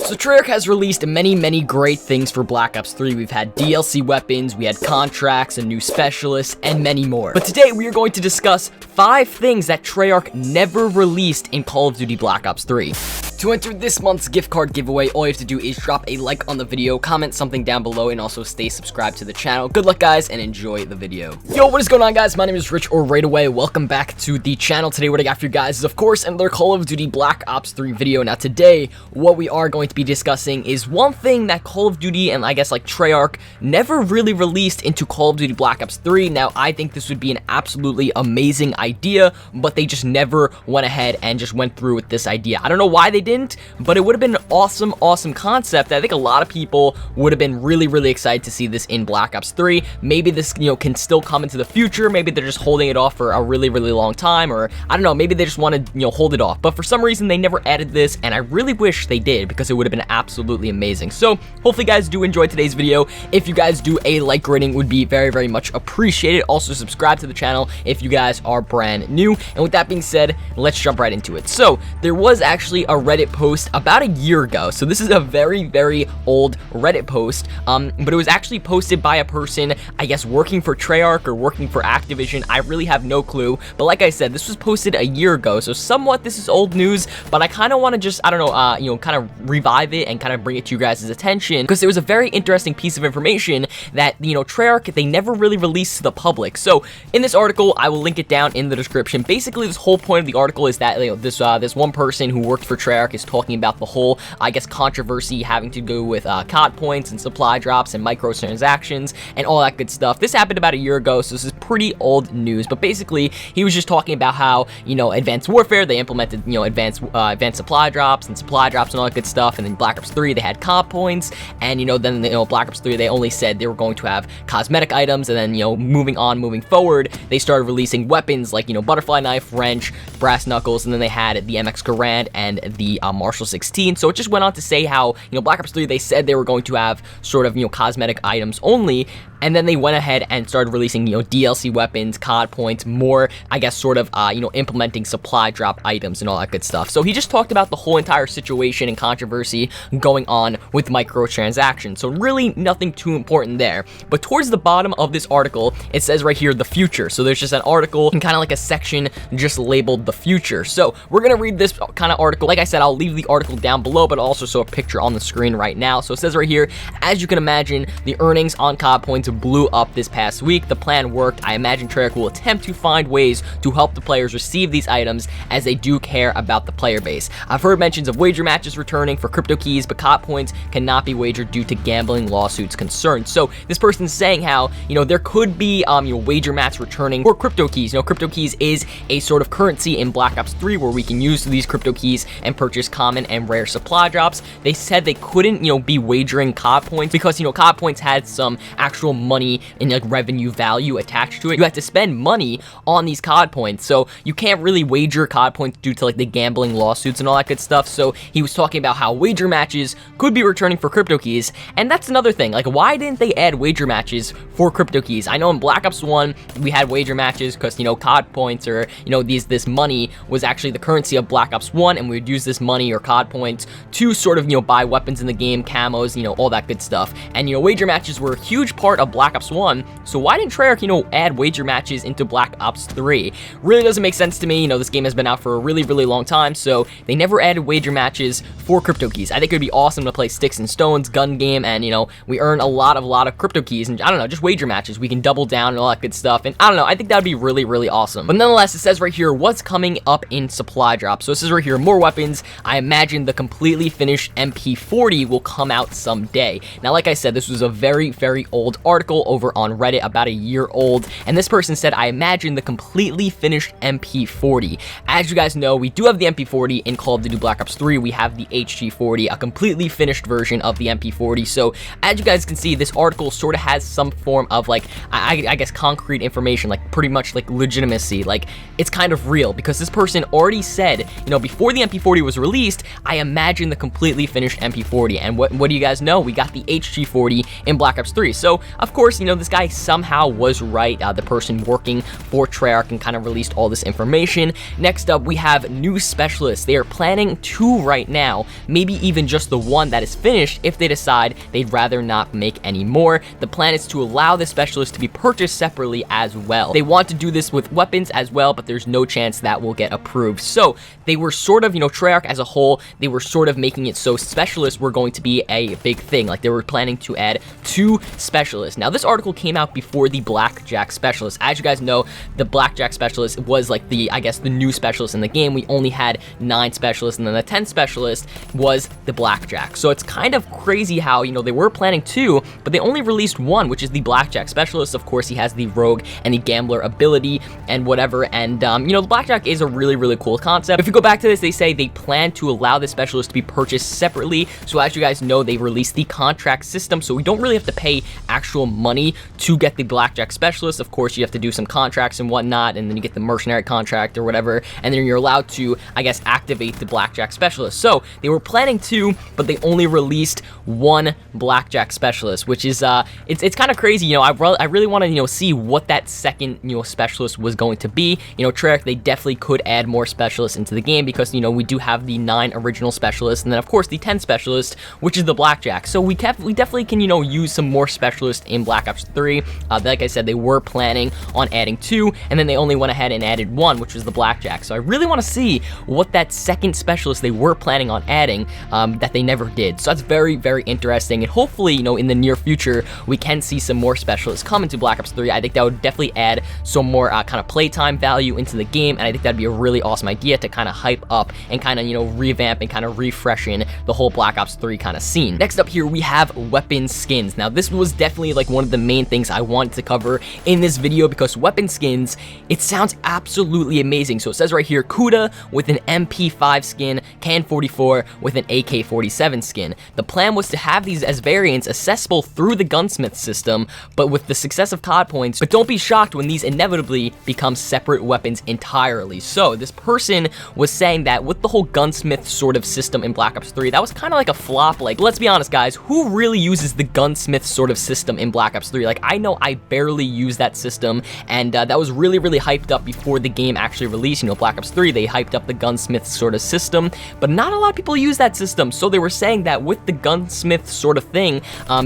So Treyarch has released many great things for Black Ops 3. We've had DLC weapons, we had contracts, a new specialist, and many more. But today we are going to discuss 5 things that Treyarch never released in Call of Duty Black Ops 3. To enter this month's gift card giveaway, all you have to do is drop a like on the video, comment something down below, and also stay subscribed to the channel. Good luck, guys, and enjoy the video. Yo, what is going on, guys? My name is Rich, or RaidAway. Welcome back to the channel. Today, what I got for you guys is, of course, another Call of Duty Black Ops 3 video. Now, today, what we are going to be discussing is one thing that Call of Duty and I guess like Treyarch never really released into Call of Duty Black Ops 3. Now, I think this would be an absolutely amazing idea, but they just never went ahead and just went through with this idea. I don't know why they didn't, but it would have been an awesome concept. I think a lot of people would have been really excited to see this in Black Ops 3. Maybe this, can still come into the future. Maybe they're just holding it off for a really long time, or I don't know, maybe they just want to, hold it off. But for some reason, they never added this, and I really wish they did, because it would have been absolutely amazing. So hopefully, guys, do enjoy today's video. If you guys do, a like rating would be very much appreciated. Also, subscribe to the channel if you guys are brand new. And with that being said, let's jump right into it. So there was actually a Reddit post about a year ago. So this is a very old Reddit post, but it was actually posted by a person, I guess, working for Treyarch or working for Activision. I really have no clue, but like I said, this was posted a year ago, so somewhat this is old news, but I kind of want to just, I don't know, kind of revive it and kind of bring it to you guys' attention, because there was a very interesting piece of information that, Treyarch, they never really released to the public. So in this article, I will link it down in the description. Basically, this whole point of the article is that, this one person who worked for Treyarch is talking about the whole, I guess, controversy having to do with COD points and supply drops and microtransactions and all that good stuff. This happened about a year ago, so this is pretty old news, but basically he was just talking about how, Advanced Warfare, they implemented, advanced supply drops and all that good stuff, and then Black Ops 3, they had COD points, and, then, Black Ops 3, they only said they were going to have cosmetic items, and then, moving forward, they started releasing weapons like, butterfly knife, wrench, brass knuckles, and then they had the MX Garand and the Marshall 16. So it just went on to say how, Black Ops 3, they said they were going to have sort of, cosmetic items only, and then they went ahead and started releasing, DLC weapons, COD points, more, I guess, sort of, implementing supply drop items and all that good stuff. So he just talked about the whole entire situation and controversy going on with microtransactions. So really nothing too important there. But towards the bottom of this article, it says right here, the future. So there's just an article and kind of like a section just labeled the future. So we're going to read this kind of article. Like I said, I'll leave the article down below, but also show a picture on the screen right now. So it says right here, as you can imagine, the earnings on COD points blew up this past week. The plan worked. I imagine Treyarch will attempt to find ways to help the players receive these items, as they do care about the player base. I've heard mentions of wager matches returning for crypto keys, but COD points cannot be wagered due to gambling lawsuits concerns. So this person's saying how, there could be, wager mats returning for crypto keys. Crypto keys is a sort of currency in Black Ops 3 where we can use these crypto keys and purchase common and rare supply drops. They said they couldn't, be wagering COD points because, COD points had some actual money and like revenue value attached to it. You have to spend money on these COD points, so you can't really wager COD points due to like the gambling lawsuits and all that good stuff. So he was talking about how wager matches could be returning for crypto keys, and that's another thing. Like, why didn't they add wager matches for crypto keys? I know in Black Ops 1 we had wager matches because COD points, or this money was actually the currency of Black Ops 1, and we would use this money or COD points to sort of buy weapons in the game, camos, all that good stuff. And wager matches were a huge part of Black Ops 1, so why didn't Treyarch add wager matches into Black Ops 3? Really doesn't make sense to me. This game has been out for a really long time, so they never added wager matches for crypto keys. I think it would be awesome to play Sticks and Stones gun game, and we earn a lot of crypto keys, and I don't know, just wager matches. We can double down and all that good stuff, and I don't know, I think that would be really awesome. But nonetheless, it says right here what's coming up in supply drops. So it says right here, more weapons. I imagine the completely finished MP40 will come out someday. Now, like I said, this was a very old article over on Reddit, about a year old, and this person said, I imagine the completely finished MP40. As you guys know, we do have the MP40 in Call of Duty Black Ops 3. We have the HG40, a completely finished version of the MP40. So as you guys can see, this article sort of has some form of like, I guess, concrete information, like pretty much like legitimacy. Like, it's kind of real, because this person already said, before the MP40 was released, I imagine the completely finished MP40. And what do you guys know? We got the HG40 in Black Ops 3. So Of course, you know, this guy somehow was right, the person working for Treyarch, and kind of released all this information. Next up, we have new specialists. They are planning 2 right now, maybe even just the one that is finished if they decide they'd rather not make any more. The plan is to allow the specialist to be purchased separately as well. They want to do this with weapons as well, but there's no chance that will get approved. So they were sort of, you know, Treyarch as a whole, they were sort of making it so specialists were going to be a big thing. Like, they were planning to add 2 specialists. Now, this article came out before the Blackjack Specialist. As you guys know, the Blackjack Specialist was like the, I guess, the new specialist in the game. We only had 9 specialists, and then the 10th specialist was the Blackjack. So it's kind of crazy how, you know, they were planning 2, but they only released 1, which is the Blackjack Specialist. Of course, he has the rogue and the gambler ability and whatever, and you know, the Blackjack is a really, really cool concept. If you go back to this, they say they plan to allow the specialist to be purchased separately. So as you guys know, they released the contract system, so we don't really have to pay actual money to get the Blackjack Specialist. Of course, you have to do some contracts and whatnot, and then you get the mercenary contract or whatever, and then you're allowed to, I guess, activate the Blackjack Specialist. So they were planning 2, but they only released 1 Blackjack Specialist, which is it's kind of crazy. You know, I really want to, you know, see what that second, you know, specialist was going to be. You know, Treyarch, they definitely could add more specialists into the game because, you know, we do have the 9 original specialists, and then of course the 10th specialist, which is the Blackjack. So we definitely can, you know, use some more specialists in Black Ops 3. Like I said, they were planning on adding 2, and then they only went ahead and added 1, which was the Blackjack. So I really want to see what that second specialist they were planning on adding that they never did. So that's very, very interesting, and hopefully, you know, in the near future, we can see some more specialists come into Black Ops 3. I think that would definitely add some more kind of playtime value into the game, and I think that'd be a really awesome idea to kind of hype up and kind of, you know, revamp and kind of refreshen the whole Black Ops 3 kind of scene. Next up here, we have weapon skins. Now, this was definitely like one of the main things I wanted to cover in this video because weapon skins, it sounds absolutely amazing. So it says right here, Kuda with an MP5 skin, Can-44 with an AK-47 skin. The plan was to have these as variants accessible through the gunsmith system, but with the success of COD points, but don't be shocked when these inevitably become separate weapons entirely. So this person was saying that with the whole gunsmith sort of system in Black Ops 3, that was kind of like a flop. Like, let's be honest, guys, who really uses the gunsmith sort of system in Black Ops 3? Like, I know I barely use that system, and that was really, really hyped up before the game actually released. You know, Black Ops 3, they hyped up the gunsmith sort of system, but not a lot of people use that system. So they were saying that with the gunsmith sort of thing,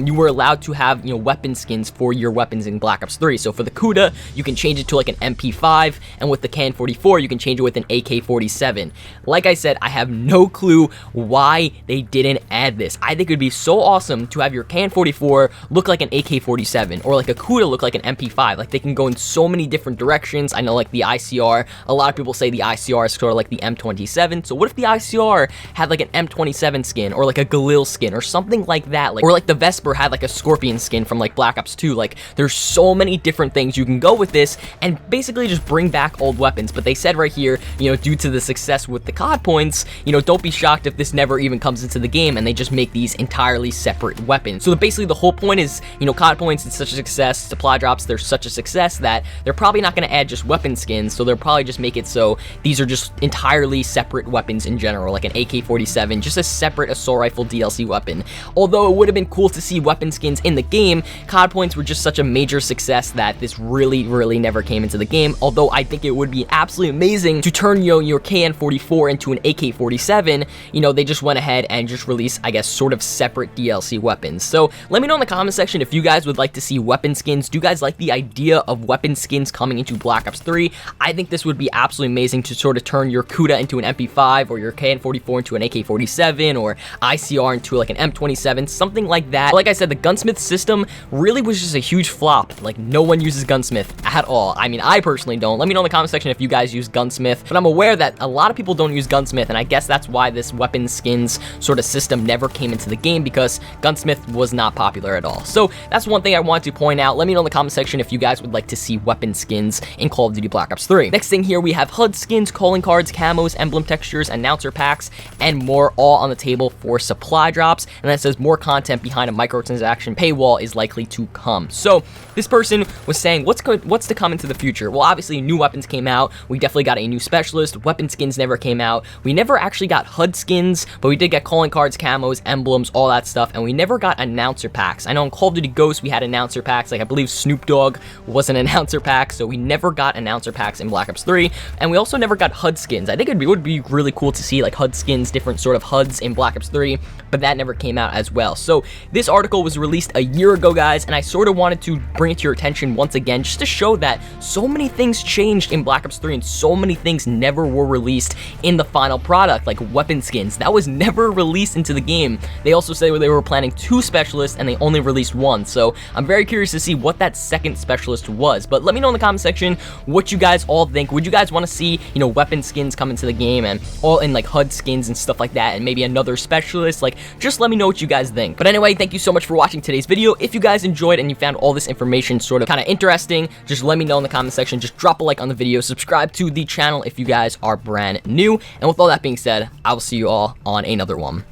you were allowed to have, you know, weapon skins for your weapons in Black Ops 3. So for the Kuda, you can change it to like an MP5, and with the Can-44, you can change it with an AK-47. Like I said, I have no clue why they didn't add this. I think it would be so awesome to have your Can-44 look like an AK-47, or like a Kuda look like an MP5. Like, they can go in so many different directions. I know, like, the ICR, a lot of people say the ICR is sort of like the M27. So what if the ICR had like an M27 skin, or like a Galil skin, or something like that? Like, or like the Vesper had like a Scorpion skin from like Black Ops 2. Like, there's so many different things you can go with this and basically just bring back old weapons. But they said right here, you know, due to the success with the COD points, you know, don't be shocked if this never even comes into the game and they just make these entirely separate weapons. So basically the whole point is, you know, COD points, it's such a success, supply drops, they're such a success that they're probably not going to add just weapon skins, so they'll probably just make it so these are just entirely separate weapons in general, like an AK-47, just a separate assault rifle DLC weapon. Although it would have been cool to see weapon skins in the game, COD points were just such a major success that this really, really never came into the game. Although I think it would be absolutely amazing to turn, you know, your Can-44 into an AK-47, you know, they just went ahead and just released, I guess, sort of separate DLC weapons. So let me know in the comment section if you guys would like to see weapon skins. Do you guys like the idea of weapon skins coming into Black Ops 3? I think this would be absolutely amazing to sort of turn your Kuda into an MP5, or your Can-44 into an AK-47, or ICR into like an M27, something like that. But like I said, the gunsmith system really was just a huge flop. Like, no one uses gunsmith at all. I mean, I personally don't. Let me know in the comment section if you guys use gunsmith, but I'm aware that a lot of people don't use gunsmith, and I guess that's why this weapon skins sort of system never came into the game, because gunsmith was not popular at all. So that's one thing I want to point out. Let me know in the comment section if you guys would like to see weapon skins in Call of Duty Black Ops 3. Next thing here, we have HUD skins, calling cards, camos, emblem textures, announcer packs, and more, all on the table for supply drops. And that says more content behind a microtransaction paywall is likely to come. So this person was saying, what's to come into the future? Well, obviously new weapons came out. We definitely got a new specialist. Weapon skins never came out. We never actually got HUD skins, but we did get calling cards, camos, emblems, all that stuff, and we never got announcer packs. I know in Call of Duty Ghosts, those. We had announcer packs, like I believe Snoop Dogg was an announcer pack, so we never got announcer packs in Black Ops 3, and we also never got HUD skins. I think it would be really cool to see like HUD skins, different sort of HUDs in Black Ops 3, but that never came out as well. So this article was released a year ago, guys, and I sort of wanted to bring it to your attention once again, just to show that so many things changed in Black Ops 3 and so many things never were released in the final product, like weapon skins. That was never released into the game. They also say they were planning 2 specialists and they only released 1, so I'm very curious to see what that second specialist was. But let me know in the comment section what you guys all think. Would you guys want to see, you know, weapon skins come into the game and all in like HUD skins and stuff like that, and maybe another specialist? Like, just let me know what you guys think. But anyway, thank you so much for watching today's video. If you guys enjoyed and you found all this information sort of kind of interesting, just let me know in the comment section. Just drop a like on the video, subscribe to the channel if you guys are brand new, and with all that being said, I will see you all on another one.